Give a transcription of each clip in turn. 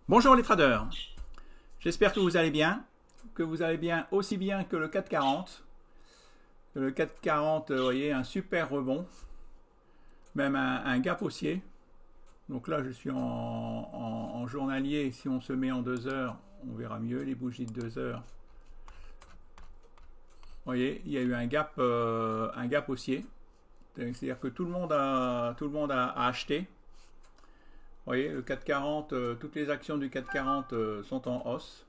Bonjour les traders, j'espère que vous allez bien aussi bien que le 440. Le 440, vous voyez, un super rebond, même un gap haussier. Donc là, je suis en journalier. Si on se met en 2 heures, on verra mieux les bougies de 2 heures. Vous voyez, il y a eu un gap haussier. C'est-à-dire que tout le monde a acheté. Vous voyez, le 440, toutes les actions du 440 sont en hausse.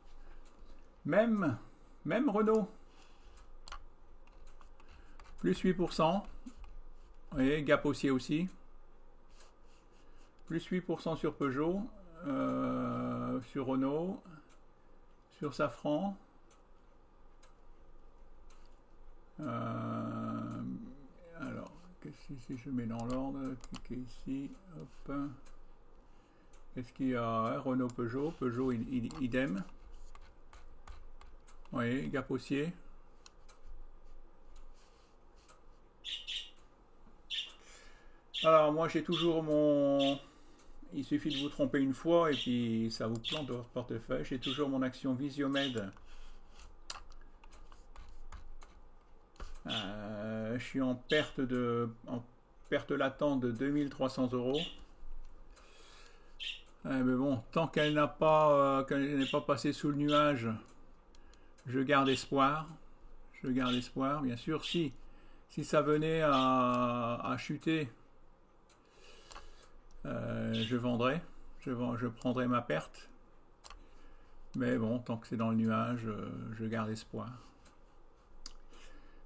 Même Renault, plus 8%. Vous voyez, gap haussier aussi. Plus 8% sur Peugeot, sur Renault, sur Safran. Alors, si je mets dans l'ordre, cliquez ici, hop. Qu'est-ce qu'il y a? Renault, Peugeot, idem. Vous voyez, gap haussier. Alors moi j'ai toujours mon... Il suffit de vous tromper une fois et puis ça vous plante dans votre portefeuille. J'ai toujours mon action Visiomed. Je suis en perte latente de 2300 euros. Mais bon, tant qu'elle n'est pas passée sous le nuage, je garde espoir. Bien sûr, si ça venait à chuter, je vendrais. Je prendrais ma perte. Mais bon, tant que c'est dans le nuage, je garde espoir.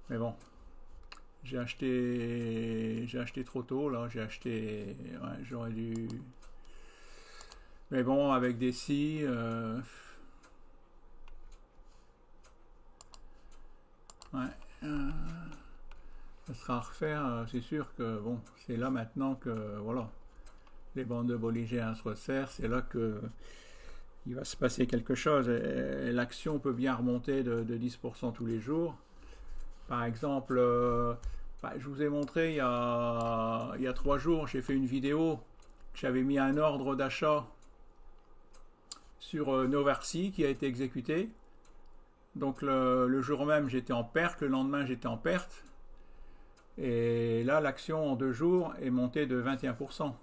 Mais bon, j'ai acheté trop tôt là. Ouais, j'aurais dû. Mais bon, avec des si. Ouais. Ça sera à refaire. C'est sûr que bon, c'est là maintenant que voilà, les bandes de Bollinger se resserrent. C'est là que il va se passer quelque chose. L'action peut bien remonter de 10% tous les jours. Par exemple, je vous ai montré il y a 3 jours, j'ai fait une vidéo. J'avais mis un ordre d'achat sur Novartis qui a été exécuté. Donc le jour même j'étais en perte, le lendemain j'étais en perte. Et là l'action en 2 jours est montée de 21%. Vous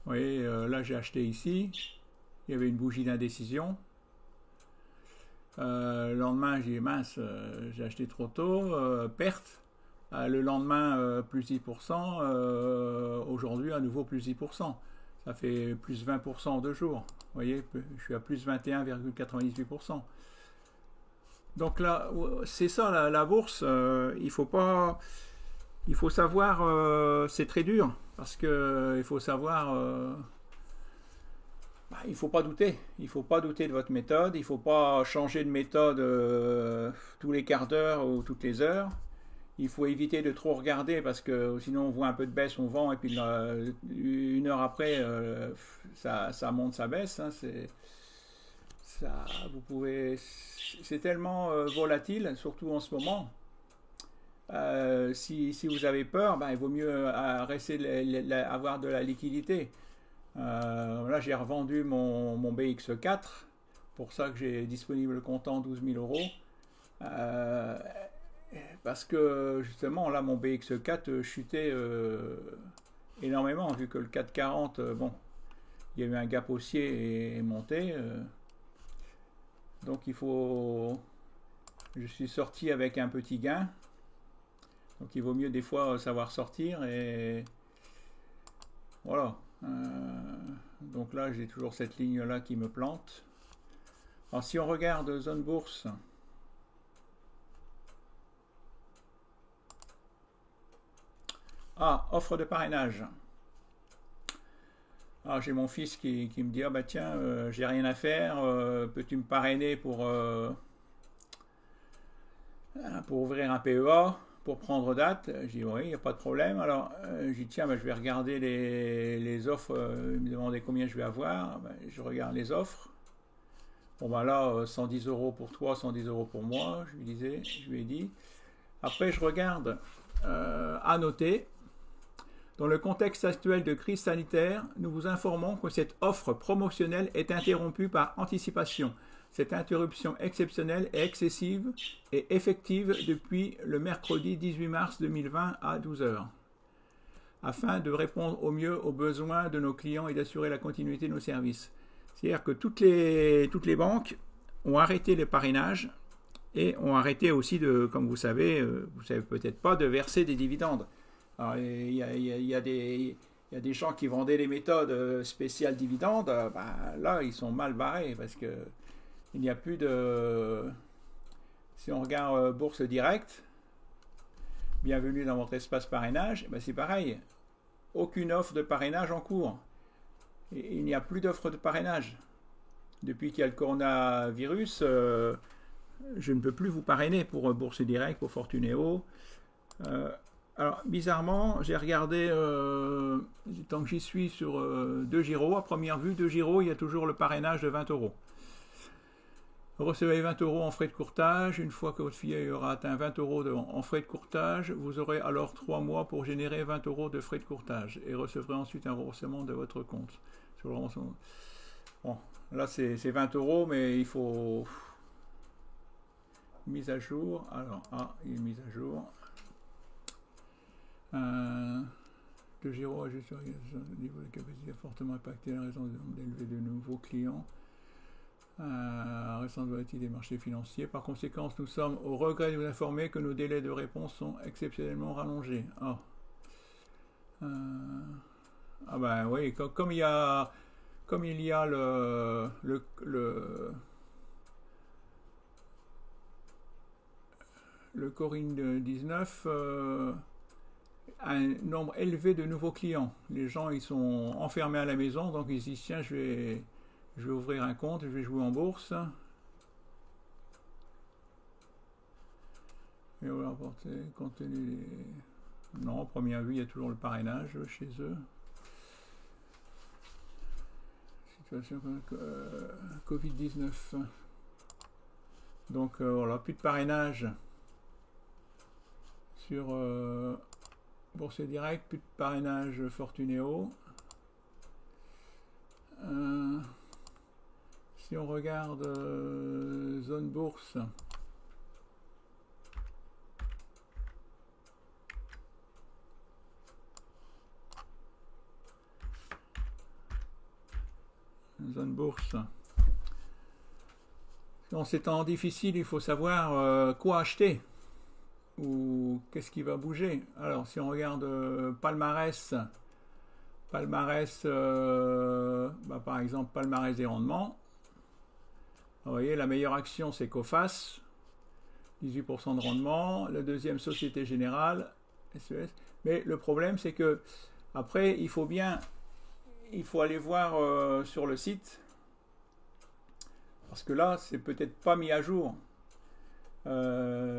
voyez, là j'ai acheté ici, il y avait une bougie d'indécision. Le lendemain j'ai dit mince, j'ai acheté trop tôt, perte. Le lendemain plus 10%, aujourd'hui à nouveau plus 10%. Ça fait plus 20% en 2 jours. Vous voyez, je suis à plus 21,98%. Donc là, c'est ça la bourse. Il faut savoir, c'est très dur parce que il faut savoir. Il ne faut pas douter. Il ne faut pas douter de votre méthode. Il ne faut pas changer de méthode tous les quarts d'heure ou toutes les heures. Il faut éviter de trop regarder parce que sinon on voit un peu de baisse, on vend et puis une heure après ça monte, ça baisse. Hein, c'est tellement volatile, surtout en ce moment. Si vous avez peur, il vaut mieux avoir de la liquidité. Là, j'ai revendu mon BX4, pour ça que j'ai disponible le comptant 12 000 euros. Parce que justement, là, mon BX4 chutait énormément, vu que le 440, bon, il y a eu un gap haussier et est monté. Donc, je suis sorti avec un petit gain. Donc, il vaut mieux des fois savoir sortir et voilà. Donc là, j'ai toujours cette ligne-là qui me plante. Alors, si on regarde zone bourse, offre de parrainage. Alors j'ai mon fils qui me dit, ah bah tiens, j'ai rien à faire, peux-tu me parrainer pour ouvrir un PEA, pour prendre date? J'ai dit oui, il n'y a pas de problème. Alors j'ai dit tiens, je vais regarder les offres, il me demandait combien je vais avoir. Je regarde les offres. Bon là, 110 euros pour toi, 110 euros pour moi, je lui ai dit. Après je regarde à noter. Dans le contexte actuel de crise sanitaire, nous vous informons que cette offre promotionnelle est interrompue par anticipation. Cette interruption exceptionnelle est excessive et effective depuis le mercredi 18 mars 2020 à 12 h, afin de répondre au mieux aux besoins de nos clients et d'assurer la continuité de nos services. C'est-à-dire que toutes les banques ont arrêté les parrainages et ont arrêté aussi de, comme vous savez peut-être pas, de verser des dividendes. Alors, il y a des gens qui vendaient les méthodes spéciales dividendes. Là, ils sont mal barrés parce que il n'y a plus de... Si on regarde Bourse Directe, bienvenue dans votre espace parrainage, c'est pareil. Aucune offre de parrainage en cours. Et il n'y a plus d'offre de parrainage. Depuis qu'il y a le coronavirus, je ne peux plus vous parrainer pour Bourse Directe, pour Fortunéo. Alors, bizarrement, j'ai regardé, tant que j'y suis, sur 2 Giro. À première vue, 2 Giro, il y a toujours le parrainage de 20 €. Vous recevez 20 € en frais de courtage. Une fois que votre filiale aura atteint 20 € en frais de courtage, vous aurez alors 3 mois pour générer 20 € de frais de courtage et recevrez ensuite un remboursement de votre compte. Bon, là, c'est 20 €, mais il faut... Mise à jour. Alors, il y a une mise à jour. De Giro ajuste le niveau de capacité fortement impacté en raison d'élever de nouveaux clients. Récente volatilité des marchés financiers. Par conséquent, nous sommes au regret de vous informer que nos délais de réponse sont exceptionnellement rallongés. Oui, comme il y a le Covid-19, un nombre élevé de nouveaux clients. Les gens, ils sont enfermés à la maison, donc ils se disent, tiens, je vais ouvrir un compte, je vais jouer en bourse. Et on va apporter, compte tenu des... Non, à première vue, il y a toujours le parrainage chez eux. Situation Covid-19. Donc, voilà, plus de parrainage sur Bourse Direct, plus de parrainage Fortunéo. Si on regarde zone bourse, dans ces temps difficiles, il faut savoir quoi acheter ou qu'est-ce qui va bouger. Alors, si on regarde palmarès, par exemple, palmarès des rendements. Vous voyez, la meilleure action, c'est Coface, 18% de rendement. La deuxième, Société Générale, SES. Mais le problème, c'est que après, il faut aller voir sur le site, parce que là, c'est peut-être pas mis à jour.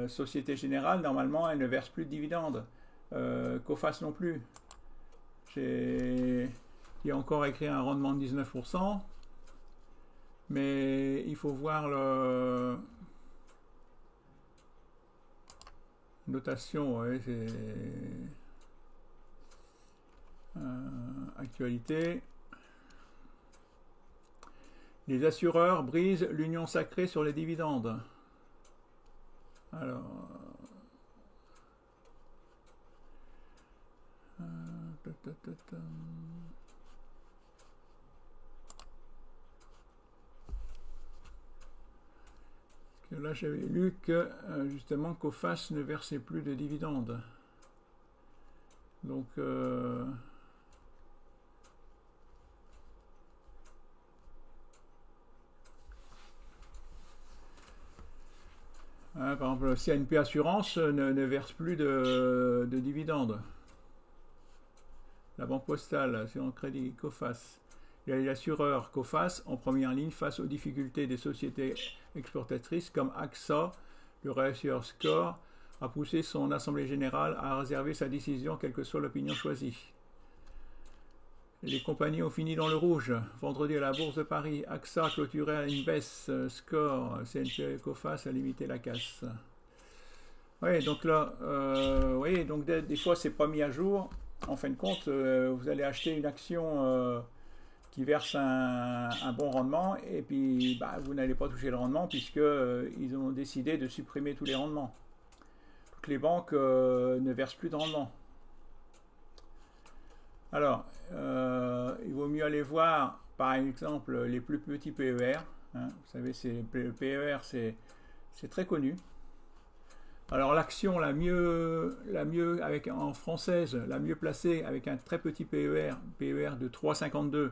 Société Générale, normalement, elle ne verse plus de dividendes. Coface non plus. Il y a encore écrit un rendement de 19%. Mais il faut voir le notation, ouais, c'est actualité. Les assureurs brisent l'union sacrée sur les dividendes. Alors, là, j'avais lu que justement Coface ne versait plus de dividendes. Donc, par exemple, CNP Assurance ne verse plus de dividendes. La Banque Postale, sur un crédit Coface. Il y a l'assureur Coface en première ligne face aux difficultés des sociétés exportatrices comme AXA. Le réassureur Score a poussé son assemblée générale à réserver sa décision quelle que soit l'opinion choisie. Les compagnies ont fini dans le rouge. Vendredi à la Bourse de Paris, AXA a clôturé à une baisse, Score, CNP Coface a limité la casse. Oui, donc là, donc des fois c'est pas mis à jour. en fin de compte, vous allez acheter une action qui verse un bon rendement, et puis bah, vous n'allez pas toucher le rendement puisque ils ont décidé de supprimer tous les rendements. Toutes les banques ne versent plus de rendement. Alors, il vaut mieux aller voir, par exemple, les plus petits PER. Hein. Vous savez, le PER, c'est très connu. Alors, l'action la mieux avec, en française, la mieux placée avec un très petit PER de 3,52,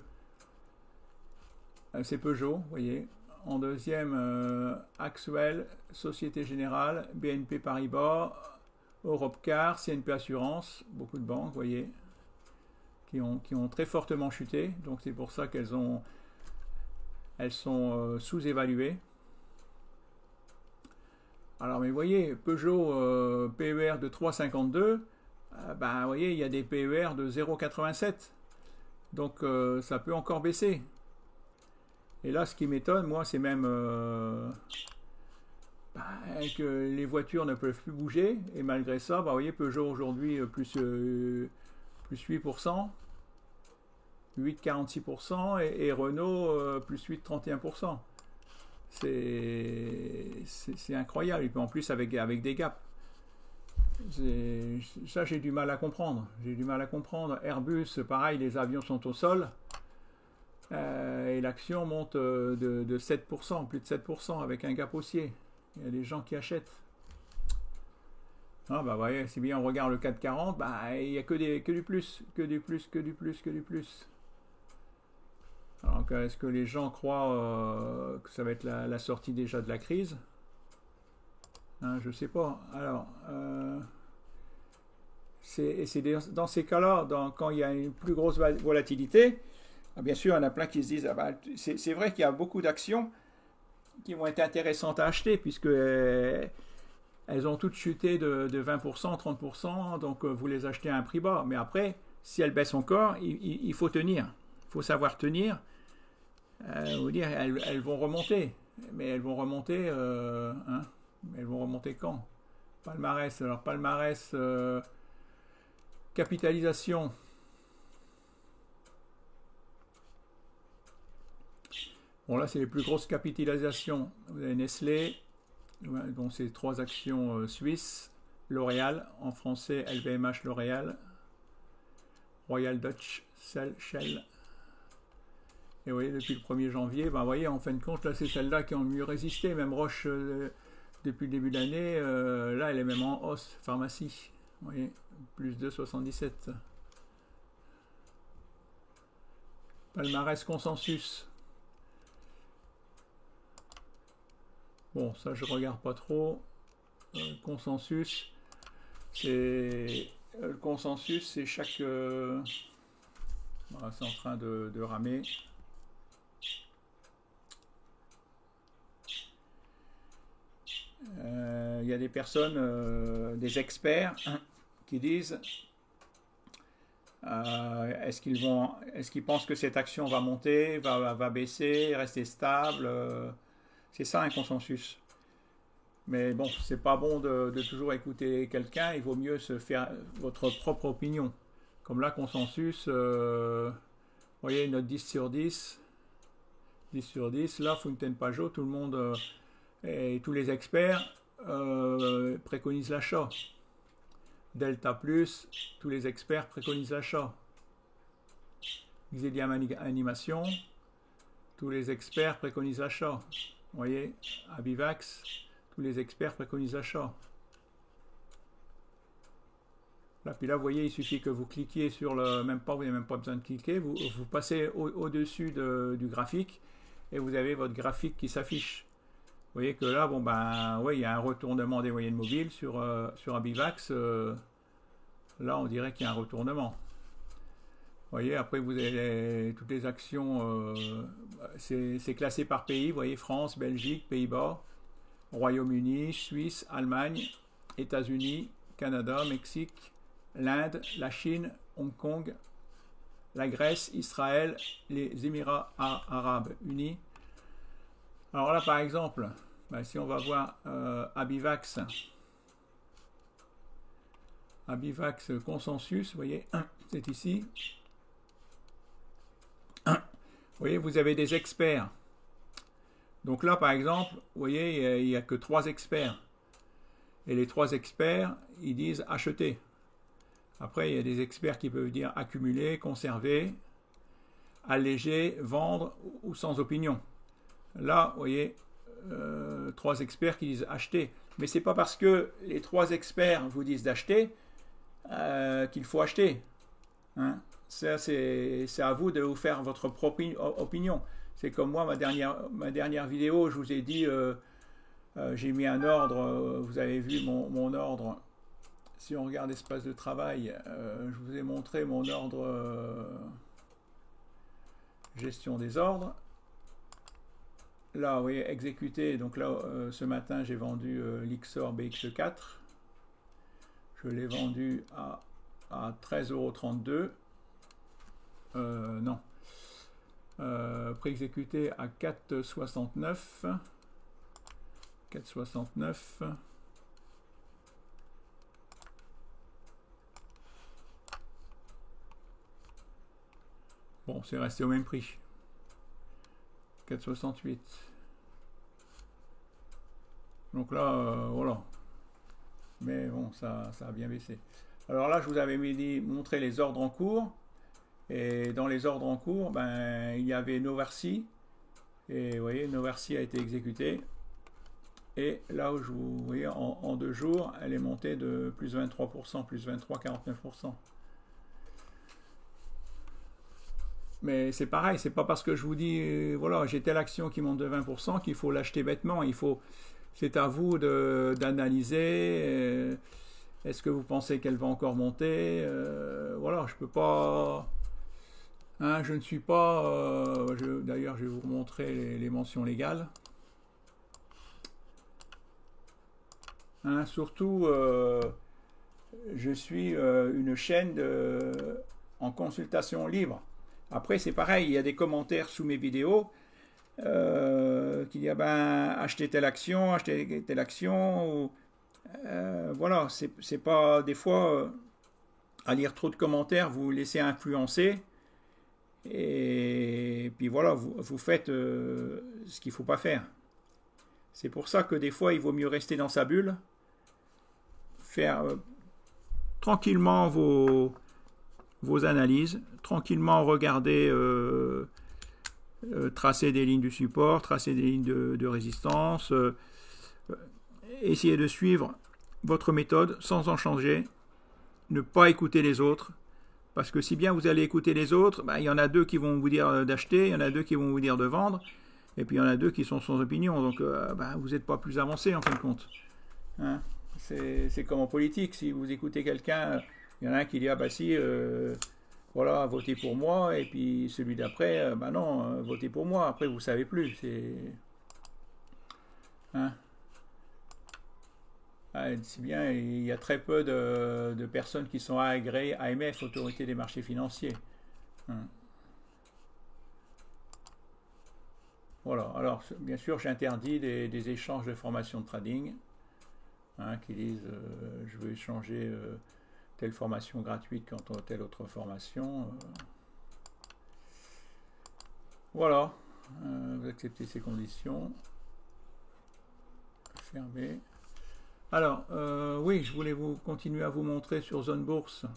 c'est Peugeot, vous voyez. En deuxième, Axwell, Société Générale, BNP Paribas, Europcar, CNP Assurance, beaucoup de banques, vous voyez, qui ont très fortement chuté. Donc c'est pour ça elles sont sous-évaluées. Alors, mais vous voyez, Peugeot PER de 3,52, bah, vous voyez, il y a des PER de 0,87. Donc ça peut encore baisser. Et là, ce qui m'étonne, moi, c'est même que les voitures ne peuvent plus bouger. Et malgré ça, bah, vous voyez, Peugeot aujourd'hui plus 8%, 8,46%, et Renault plus 8,31%. C'est incroyable. Et puis en plus, avec des gaps. Ça, j'ai du mal à comprendre. J'ai du mal à comprendre. Airbus, pareil, les avions sont au sol. Et l'action monte de 7%, plus de 7%, avec un gap haussier. Il y a des gens qui achètent. Ah, bah, vous voyez, si bien on regarde le 440, bah, il n'y a que du plus, que du plus, que du plus, que du plus. Alors, est-ce que les gens croient que ça va être la sortie déjà de la crise? Hein, je ne sais pas. Alors, c'est dans ces cas-là, quand il y a une plus grosse volatilité, bien sûr, il y en a plein qui se disent, ah bah, c'est vrai qu'il y a beaucoup d'actions qui vont être intéressantes à acheter, puisque elles ont toutes chuté de 20%, 30%, donc vous les achetez à un prix bas. Mais après, si elles baissent encore, il faut tenir. Il faut savoir tenir. Vous dire, elles vont remonter. Mais elles vont remonter, hein, elles vont remonter quand? Palmarès. Alors, palmarès, capitalisation. Bon, là, c'est les plus grosses capitalisations. Vous avez Nestlé, donc c'est 3 actions suisses. L'Oréal, en français LVMH L'Oréal. Royal Dutch Shell. Et vous voyez, depuis le 1er janvier, ben, vous voyez, en fin de compte, là, c'est celles-là qui ont le mieux résisté. Même Roche, depuis le début de l'année, là, elle est même en hausse. Pharmacie, vous voyez, plus 2,77. Palmarès Consensus. Bon, ça, je regarde pas trop. Consensus, c'est... le consensus, c'est chaque... Voilà, c'est en train de ramer. Il y a des personnes, des experts, qui disent est-ce qu'ils pensent que cette action va monter, va baisser, rester stable, c'est ça un consensus. Mais bon, c'est pas bon de toujours écouter quelqu'un, il vaut mieux se faire votre propre opinion. Comme là, consensus, vous voyez, une note 10 sur 10, 10 sur 10, là, Fontaine Pajot, tout le monde et tous les experts préconisent l'achat. Delta Plus, tous les experts préconisent l'achat. Xelium Animation, tous les experts préconisent l'achat. Vous voyez, Abivax, tous les experts préconisent l'achat. Là, puis là, vous voyez, il suffit que vous cliquiez sur le... Même pas, vous n'avez même pas besoin de cliquer. Vous passez au-dessus du graphique et vous avez votre graphique qui s'affiche. Vous voyez que là, bon, ben, ouais, il y a un retournement des moyennes mobiles sur Abivax. Là, on dirait qu'il y a un retournement. Vous voyez, après, vous avez toutes les actions. C'est classé par pays. Vous voyez, France, Belgique, Pays-Bas, Royaume-Uni, Suisse, Allemagne, États-Unis, Canada, Mexique, l'Inde, la Chine, Hong Kong, la Grèce, Israël, les Émirats Arabes Unis. Alors là, par exemple, ben, si on va voir Abivax Consensus, vous voyez, c'est ici. Vous voyez, vous avez des experts. Donc là, par exemple, vous voyez, il n'y a que 3 experts. Et les 3 experts, ils disent acheter. Après, il y a des experts qui peuvent dire accumuler, conserver, alléger, vendre ou sans opinion. Là, vous voyez, 3 experts qui disent acheter. Mais ce n'est pas parce que les 3 experts vous disent d'acheter qu'il faut acheter. Hein? Ça, c'est à vous de vous faire votre propre opinion. C'est comme moi, ma dernière vidéo, je vous ai dit, j'ai mis un ordre, vous avez vu mon ordre. Si on regarde espace de travail, je vous ai montré mon ordre gestion des ordres. Là, vous voyez, exécuter. Donc là, ce matin, j'ai vendu l'XOR BX4. Je l'ai vendu à 13,32 €. Non. Pré-exécuté à 4,69 €. 4,69 €. Bon, c'est resté au même prix. 4,68. Donc là, voilà. Mais bon, ça a bien baissé. Alors là, je vous avais montré les ordres en cours. Et dans les ordres en cours, ben, il y avait Novarcy. Et vous voyez, Novarcy a été exécuté. Et là où vous voyez, en 2 jours, elle est montée de plus 23%, plus 23,49%. Mais c'est pareil, c'est pas parce que je vous dis, voilà, j'ai telle action qui monte de 20% qu'il faut l'acheter bêtement. C'est à vous d'analyser. Est-ce que vous pensez qu'elle va encore monter? Voilà, je peux pas. Hein, je ne suis pas. D'ailleurs, je vais vous montrer les mentions légales. Hein, surtout, je suis une chaîne en consultation libre. Après, c'est pareil, il y a des commentaires sous mes vidéos qui disent ben, achetez telle action, ou, voilà, c'est pas des fois à lire trop de commentaires, vous vous laissez influencer et puis voilà, vous faites ce qu'il ne faut pas faire. C'est pour ça que des fois, il vaut mieux rester dans sa bulle, faire tranquillement vos analyses, tranquillement regarder, tracer des lignes de support, tracer des lignes de résistance, essayer de suivre votre méthode sans en changer, ne pas écouter les autres, parce que si bien vous allez écouter les autres, ben, il y en a 2 qui vont vous dire d'acheter, il y en a 2 qui vont vous dire de vendre, et puis il y en a 2 qui sont sans opinion, donc ben, vous n'êtes pas plus avancé en fin de compte. Hein, c'est comme en politique, si vous écoutez quelqu'un, il y en a un qui dit ah bah si, voilà, votez pour moi, et puis celui d'après, bah non, votez pour moi, après vous savez plus, c'est... Hein? Ah, si bien, il y a très peu de personnes qui sont agréées AMF, Autorité des marchés financiers. Hein? Voilà, alors bien sûr j'interdis des échanges de formation de trading, hein, qui disent je veux échanger telle formation gratuite contre telle autre formation. Voilà, vous acceptez ces conditions. Fermez. Alors, oui, je voulais continuer à vous montrer sur Zone Bourse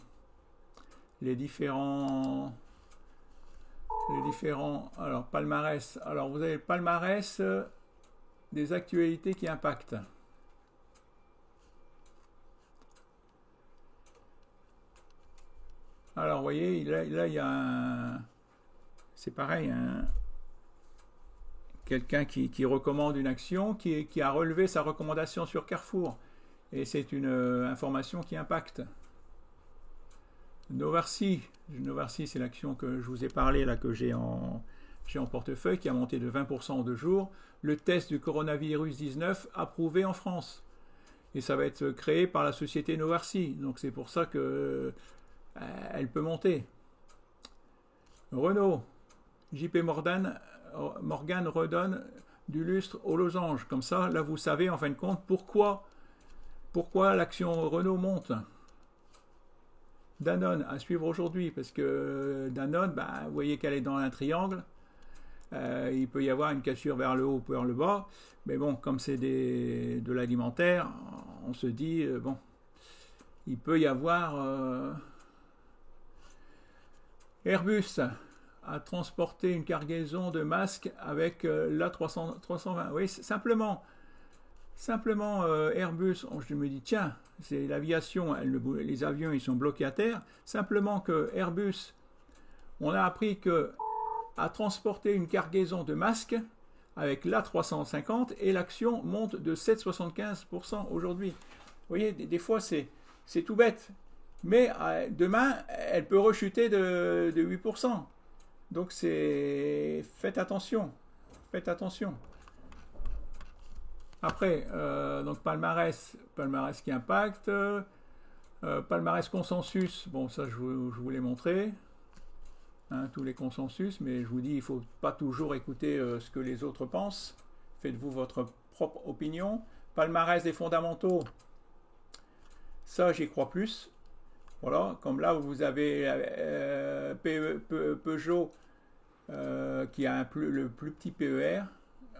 les différents alors palmarès. Alors vous avez le palmarès des actualités qui impactent. Alors vous voyez, là il y a un... C'est pareil, hein, quelqu'un qui recommande une action, qui a relevé sa recommandation sur Carrefour. Et c'est une information qui impacte. Novarcy, c'est l'action que je vous ai parlé, là, que j'ai en portefeuille, qui a monté de 20% en 2 jours. Le test du coronavirus 19 approuvé en France. Et ça va être créé par la société Novarcy. Donc c'est pour ça que elle peut monter. Renault, JP Morgan redonne du lustre aux losanges. Comme ça, là vous savez en fin de compte pourquoi l'action Renault monte. Danone à suivre aujourd'hui, parce que Danone, bah, vous voyez qu'elle est dans un triangle. Il peut y avoir une cassure vers le haut ou vers le bas. Mais bon, comme c'est de l'alimentaire, on se dit, bon, il peut y avoir Airbus a transporté une cargaison de masques avec l'A320. Oui, simplement Airbus, je me dis, tiens, c'est l'aviation, les avions, ils sont bloqués à terre. Simplement que Airbus, on a appris que a transporté une cargaison de masques avec l'A350 et l'action monte de 7,75% aujourd'hui. Vous voyez, des fois, c'est tout bête. Mais demain, elle peut rechuter de 8%. Donc, faites attention. Faites attention. Après, donc palmarès qui impacte. Palmarès consensus, bon, ça, je vous l'ai montré. Hein, tous les consensus, mais je vous dis, il ne faut pas toujours écouter ce que les autres pensent. Faites-vous votre propre opinion. Palmarès des fondamentaux, ça, j'y crois plus. Voilà, comme là où vous avez Peugeot qui a le plus petit PER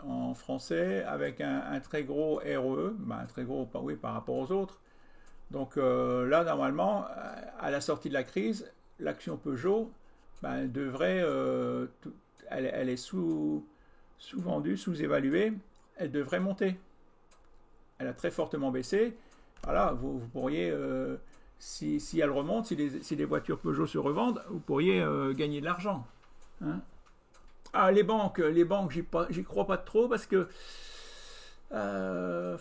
en français avec un très gros RE, ben, un très gros, oui, par rapport aux autres. Donc là, normalement, à la sortie de la crise, l'action Peugeot ben, devrait, elle est sous-vendue, sous-évaluée, elle devrait monter. Elle a très fortement baissé. Voilà, vous pourriez, si elle remonte, si les voitures Peugeot se revendent, vous pourriez gagner de l'argent. Hein. Ah, les banques, j'y crois pas trop parce que bah,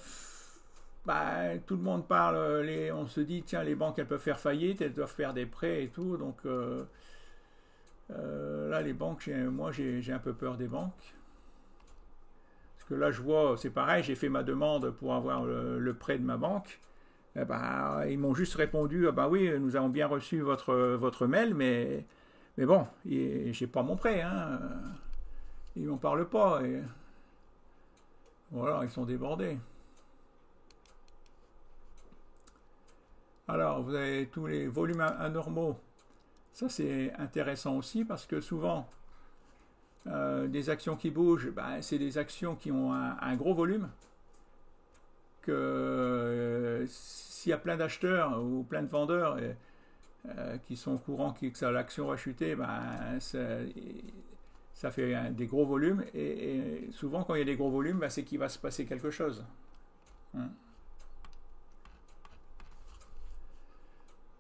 tout le monde parle, on se dit, tiens, les banques, elles peuvent faire faillite, elles doivent faire des prêts et tout, donc là, les banques, moi, j'ai un peu peur des banques. Parce que là, je vois, c'est pareil, j'ai fait ma demande pour avoir le prêt de ma banque. Eh ben, ils m'ont juste répondu, ah ben oui, nous avons bien reçu votre mail, mais bon, j'ai pas mon prêt. Hein. Ils m'en parlent pas. Et voilà, ils sont débordés. Alors, vous avez tous les volumes anormaux. Ça, c'est intéressant aussi parce que souvent, des actions qui bougent, ben, c'est des actions qui ont un gros volume. Que s'il y a plein d'acheteurs ou plein de vendeurs qui sont au courant que l'action va chuter, ben, ça fait des gros volumes. Et souvent, quand il y a des gros volumes, ben, c'est qu'il va se passer quelque chose. Hein.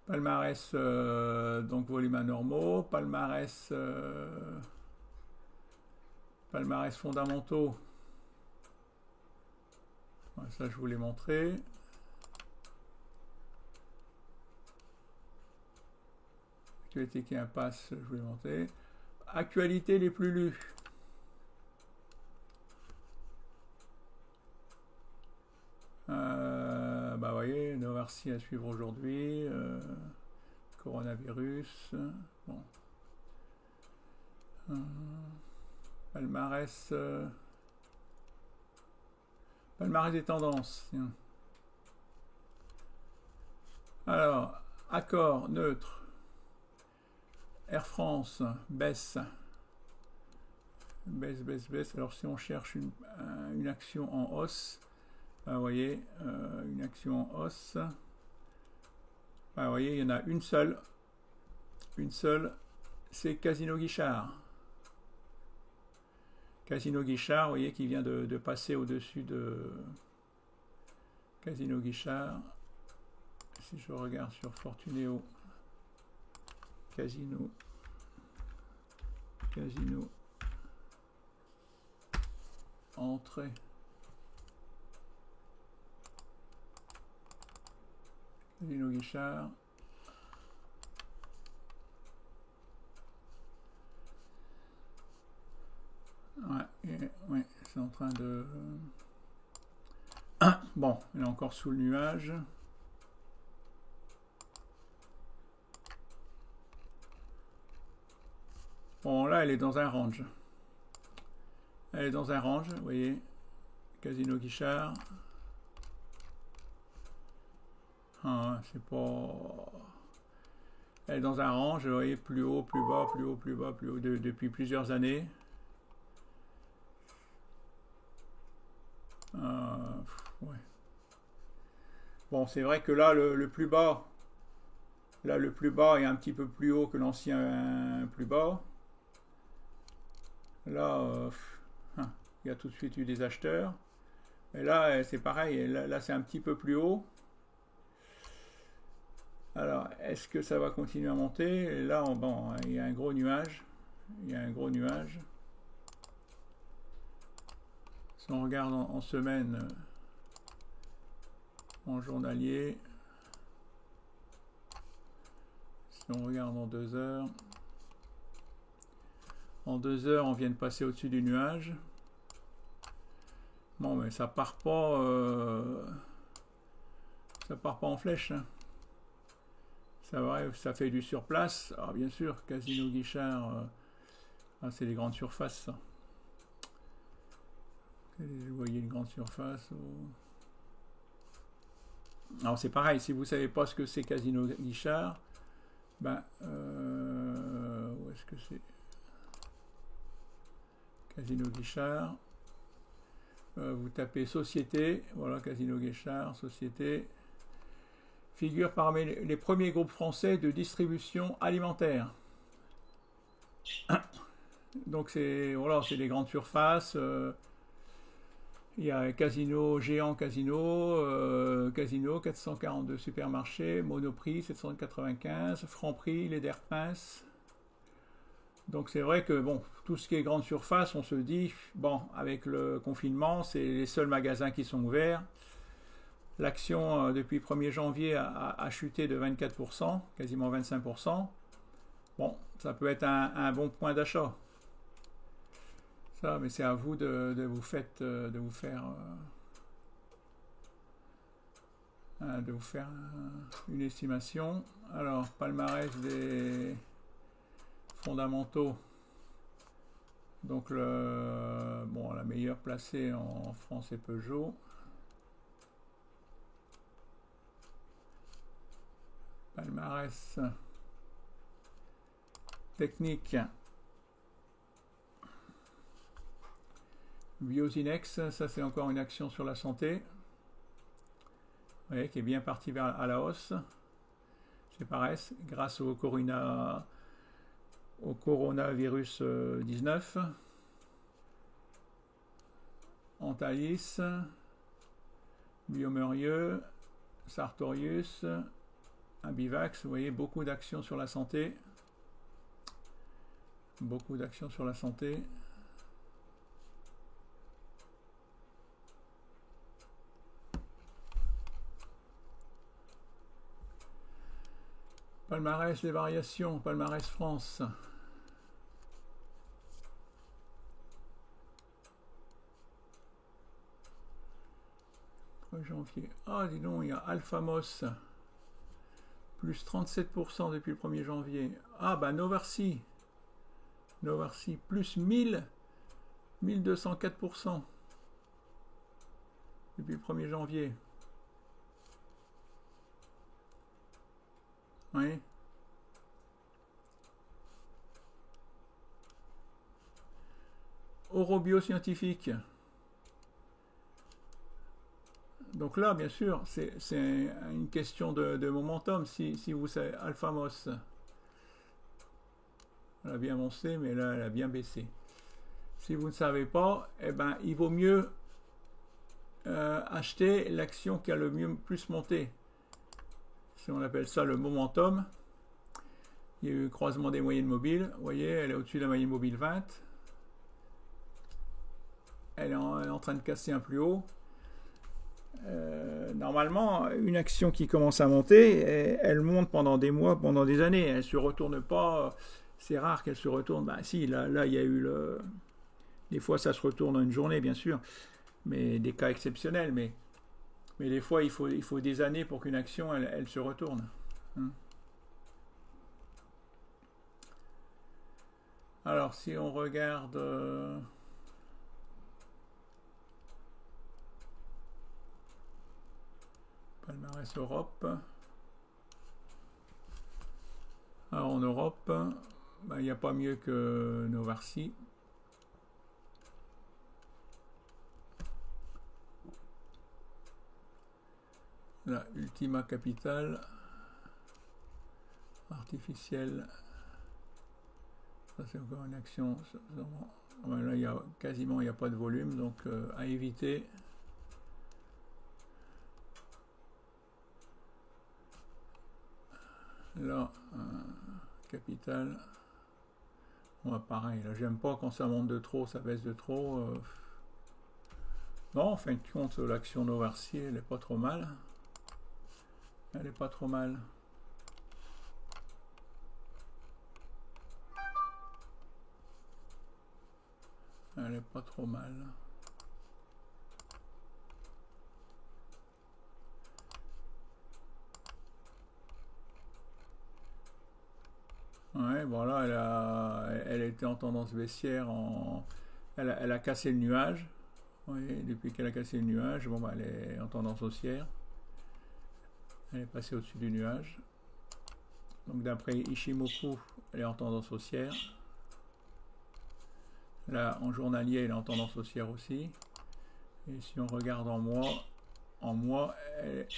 Palmarès, donc volume anormaux, palmarès fondamentaux, ça je vous l'ai montré. Actualité qui impasse, je vous l'ai montré. Actualité les plus lues. Bah vous voyez, Novarcy à suivre aujourd'hui, coronavirus, bon. Palmarès des tendances. Tiens. Alors, accord neutre. Air France baisse. Baisse. Alors si on cherche une action en hausse, vous voyez, une action en hausse. Vous voyez, il y en a une seule. C'est Casino Guichard. Casino Guichard, vous voyez, qui vient de passer au-dessus de Casino Guichard. Si je regarde sur Fortunéo, Casino, entrée. Casino Guichard. Ouais, c'est en train de... Bon, elle est encore sous le nuage. Bon, là, elle est dans un range. Vous voyez. Casino Guichard. Ah, c'est pas... Elle est dans un range, vous voyez, plus haut, plus bas, plus haut, plus bas, plus haut, depuis plusieurs années. Ouais. Bon, c'est vrai que là, le plus bas, là, le plus bas est un petit peu plus haut que l'ancien plus bas. Là, il y a tout de suite eu des acheteurs. Et là, c'est pareil. Là c'est un petit peu plus haut. Alors, est-ce que ça va continuer à monter? Et là, bon, il y a un gros nuage. Il y a un gros nuage. Si on regarde en semaine, en journalier, si on regarde en 2 heures, en 2 heures, on vient de passer au-dessus du nuage. Bon, mais ça part pas en flèche, hein. Ça fait du surplace. Alors bien sûr, Casino Guichard, c'est les grandes surfaces, ça. Vous voyez une grande surface. Alors c'est pareil, si vous ne savez pas ce que c'est Casino Guichard, ben, où est-ce que c'est Casino Guichard, vous tapez Société, voilà, Casino Guichard, Société, figure parmi les premiers groupes français de distribution alimentaire. Donc c'est voilà, c'est des grandes surfaces. Il y a Casino, Géant Casino, Casino, 442 supermarchés, Monoprix, 795, Franprix, Leder Prince. Donc c'est vrai que bon, tout ce qui est grande surface, on se dit, bon, avec le confinement, c'est les seuls magasins qui sont ouverts. L'action depuis 1er janvier a chuté de 24%, quasiment 25%. Bon, ça peut être un bon point d'achat. Ça, mais c'est à vous de vous faire une estimation. Alors, palmarès des fondamentaux. Donc, la meilleure placée en France est Peugeot. Palmarès technique. Biosinex, ça c'est encore une action sur la santé. Vous voyez, qui est bien partie à la hausse. C'est pareil, grâce au coronavirus 19. Antalis, Biomérieux, Sartorius, Abivax, vous voyez, beaucoup d'actions sur la santé. Beaucoup d'actions sur la santé. Palmarès, les variations, palmarès France. Janvier. Ah, dis donc, il y a Alphamos. Plus 37% depuis le 1er janvier. Ah, bah Novarcy. Novarcy, plus 1204% depuis le 1er janvier. Oui. Eurobioscientifique. Donc là, bien sûr, c'est une question de momentum. Si vous savez, Alphamos, elle a bien monté, mais là, elle a bien baissé. Si vous ne savez pas, eh ben, il vaut mieux acheter l'action qui a le plus monté. Si on appelle ça le momentum. Il y a eu le croisement des moyennes mobiles. Vous voyez, elle est au-dessus de la moyenne mobile 20. Elle est en train de casser un plus haut. Normalement, une action qui commence à monter, elle monte pendant des mois, pendant des années. Elle ne se retourne pas. C'est rare qu'elle se retourne. Bah si, là, il y a eu le... Des fois, ça se retourne en une journée, bien sûr. Mais des cas exceptionnels. Mais des fois, il faut des années pour qu'une action, elle se retourne. Alors, si on regarde... palmarès Europe. Alors en Europe, il n'y a pas mieux que Novartis. La Ultima Capital, artificielle. Ça c'est encore une action. Là, quasiment il n'y a pas de volume, donc à éviter. Là, capital. Pareil, là j'aime pas quand ça monte de trop, ça baisse de trop. Non, en fin de compte, l'action Novartis, elle est pas trop mal. Elle est pas trop mal. Elle est pas trop mal. Ouais, bon là, elle était en tendance baissière. Elle a cassé le nuage. Oui, depuis qu'elle a cassé le nuage, bon, elle est en tendance haussière. Elle est passée au-dessus du nuage. Donc d'après Ishimoku, elle est en tendance haussière. Là, en journalier, elle est en tendance haussière aussi. Et si on regarde en mois,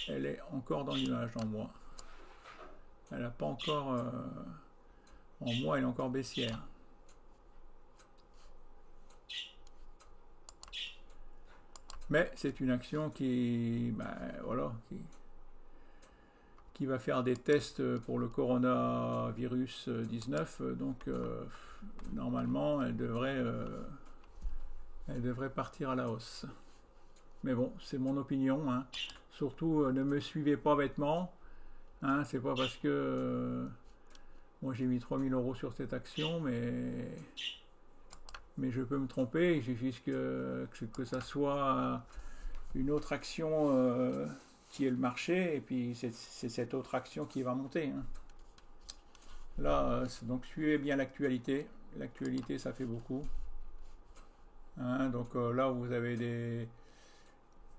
elle est encore dans le nuage en mois. Elle n'a pas encore... en mois, elle est encore baissière. Mais c'est une action qui... voilà, qui va faire des tests pour le coronavirus 19. Donc, normalement, elle devrait partir à la hausse. Mais bon, c'est mon opinion. Hein. Surtout, ne me suivez pas bêtement. Hein, c'est pas parce que moi j'ai mis 3000 € sur cette action, mais je peux me tromper. Il suffit que ça soit une autre action qui est le marché, et puis c'est cette autre action qui va monter. Hein. Là, donc suivez bien l'actualité. L'actualité, ça fait beaucoup. Hein, donc là, vous avez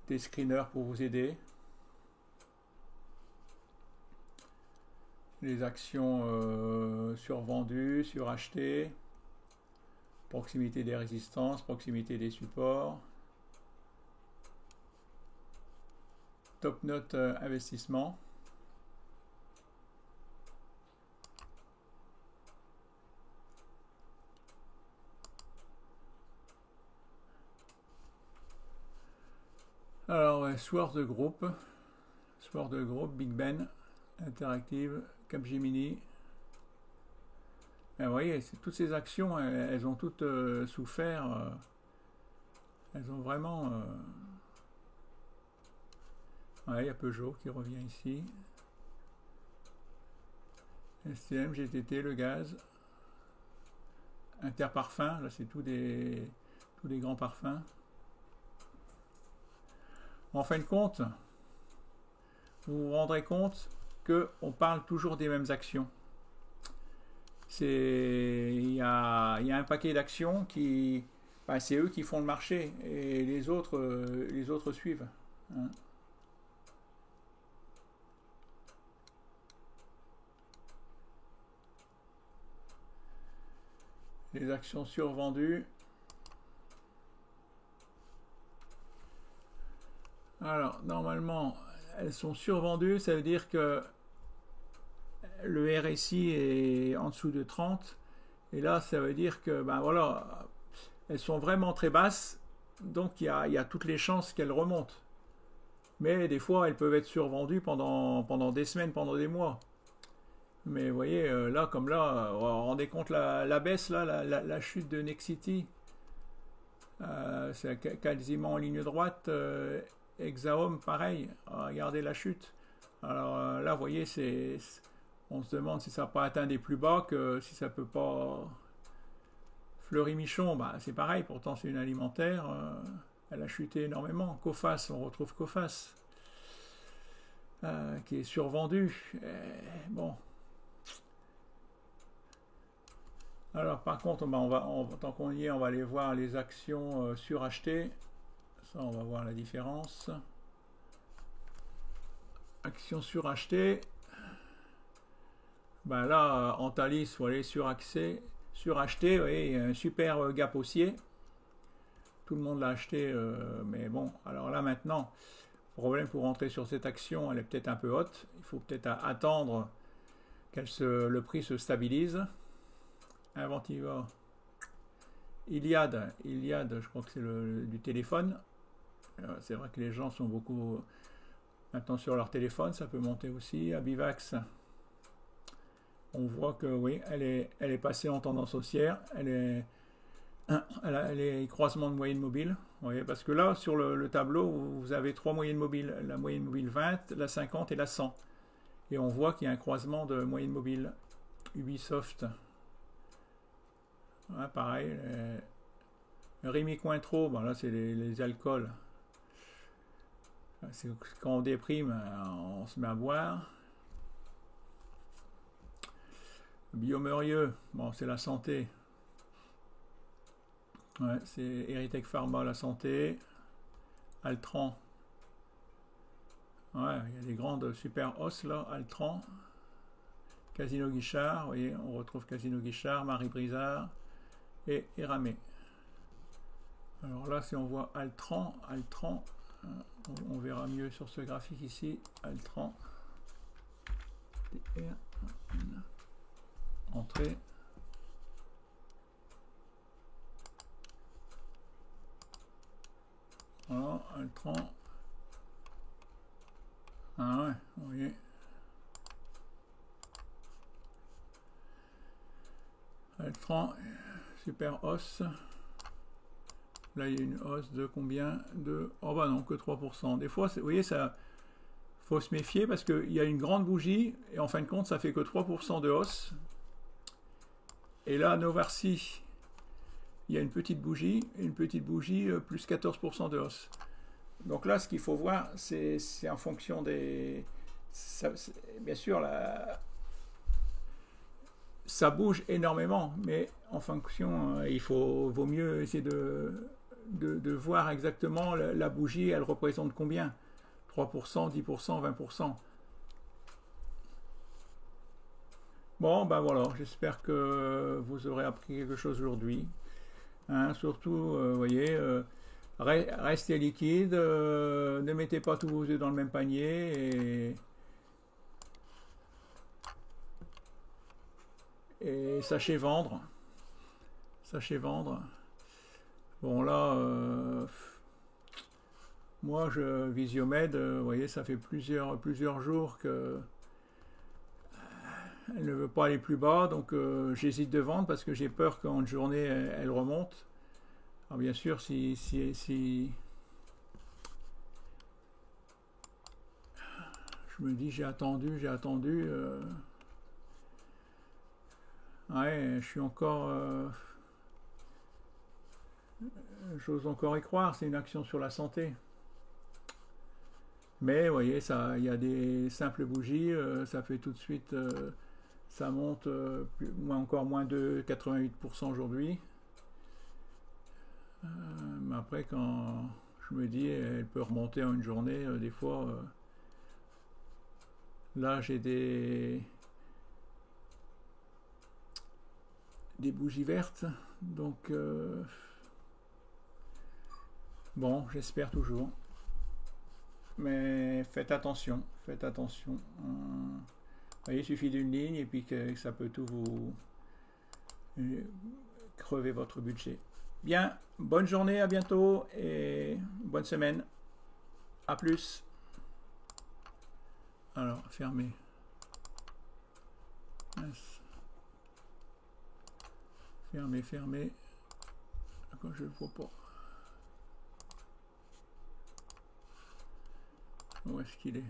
des screeners pour vous aider. Les actions survendues, surachetées, proximité des résistances, proximité des supports, top note investissement. Alors, Sword Group, Big Ben, Interactive, Capgemini. Vous voyez, toutes ces actions, elles ont toutes souffert. Elles ont vraiment... ouais, il y a Peugeot qui revient ici. STM, GTT, le gaz. Interparfum, là c'est tous des grands parfums. En fin de compte, vous vous rendrez compte qu'on parle toujours des mêmes actions. Il y a un paquet d'actions qui... c'est eux qui font le marché et les autres suivent. Hein. Les actions survendues. Alors, normalement, elles sont survendues, ça veut dire que le RSI est en dessous de 30. Et là, ça veut dire que, voilà, elles sont vraiment très basses. Donc, il y a toutes les chances qu'elles remontent. Mais des fois, elles peuvent être survendues pendant des semaines, pendant des mois. Mais vous voyez, là, comme là, vous vous rendez compte la baisse, là, la chute de Nexity. C'est quasiment en ligne droite. Exaome, pareil. Regardez la chute. Alors là, vous voyez, on se demande si ça n'a pas atteint des plus bas, si ça peut pas... Fleury-Michon, c'est pareil, pourtant c'est une alimentaire. Elle a chuté énormément. Coface, on retrouve Coface, qui est survendu. Bon. Alors par contre, tant qu'on y est, on va aller voir les actions surachetées. Ça, on va voir la différence. Actions surachetées. Ben là, en Thalys, il faut aller suracheter, oui, il y a un super gap haussier. Tout le monde l'a acheté, mais bon, alors là maintenant, problème pour rentrer sur cette action, elle est peut-être un peu haute. Il faut peut-être attendre le prix se stabilise. Inventiva, Iliad, je crois que c'est du téléphone. C'est vrai que les gens sont beaucoup maintenant sur leur téléphone, ça peut monter aussi. Abivax, on voit que oui, elle est passée en tendance haussière. Elle a les croisements de moyenne mobile. Vous voyez, parce que là, sur le tableau, vous avez trois moyennes mobiles. La moyenne mobile 20, la 50 et la 100. Et on voit qu'il y a un croisement de moyenne mobile. Ubisoft. Ouais, pareil. Rémi Cointreau, bon là c'est les alcools. Quand on déprime, on se met à boire. Biomérieux, bon c'est la santé. Ouais, c'est Erytech Pharma, la santé. Altran. Ouais, il y a des grandes super hausses là. Altran. Casino Guichard, vous voyez, on retrouve Casino Guichard, Marie Brizard et Eramé. Alors là, si on voit Altran, on verra mieux sur ce graphique ici. Altran. Entrée. Voilà, Altran. Ah ouais, vous voyez. Altran, super hausse. Là, il y a une hausse de combien? Oh bah non, que 3%. Des fois, vous voyez, ça faut se méfier parce qu'il y a une grande bougie et en fin de compte, ça fait que 3% de hausse. Et là, Novarcy, il y a une petite bougie plus 14% de hausse. Donc là, ce qu'il faut voir, c'est en fonction des... bien sûr, ça bouge énormément, mais en fonction, vaut mieux essayer de voir exactement la bougie, elle représente combien? 3%, 10%, 20%. Bon, ben voilà, j'espère que vous aurez appris quelque chose aujourd'hui. Hein, surtout, vous voyez, restez liquide, ne mettez pas tous vos œufs dans le même panier et sachez vendre. Sachez vendre. Bon là, moi je Visiomède, vous voyez, ça fait plusieurs jours que elle ne veut pas aller plus bas, donc j'hésite de vendre parce que j'ai peur qu'en journée elle remonte. Alors bien sûr, si je me dis j'ai attendu, ouais, je suis encore, j'ose encore y croire, c'est une action sur la santé. Mais vous voyez, ça, il y a des simples bougies, ça fait tout de suite, ça monte encore moins de 88% aujourd'hui. Mais après, quand je me dis, elle peut remonter en une journée, des fois, là j'ai des bougies vertes, donc bon, j'espère toujours. Mais faites attention, faites attention. Vous voyez, il suffit d'une ligne et puis que ça peut tout vous crever votre budget. Bien, bonne journée, à bientôt et bonne semaine. À plus. Alors, fermez. Fermez. Quand je le vois pas. Où est-ce qu'il est?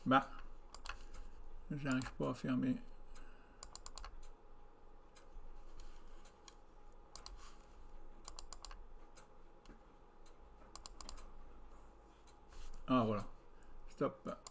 Bah, j'arrive pas à fermer. Ah voilà. Stop.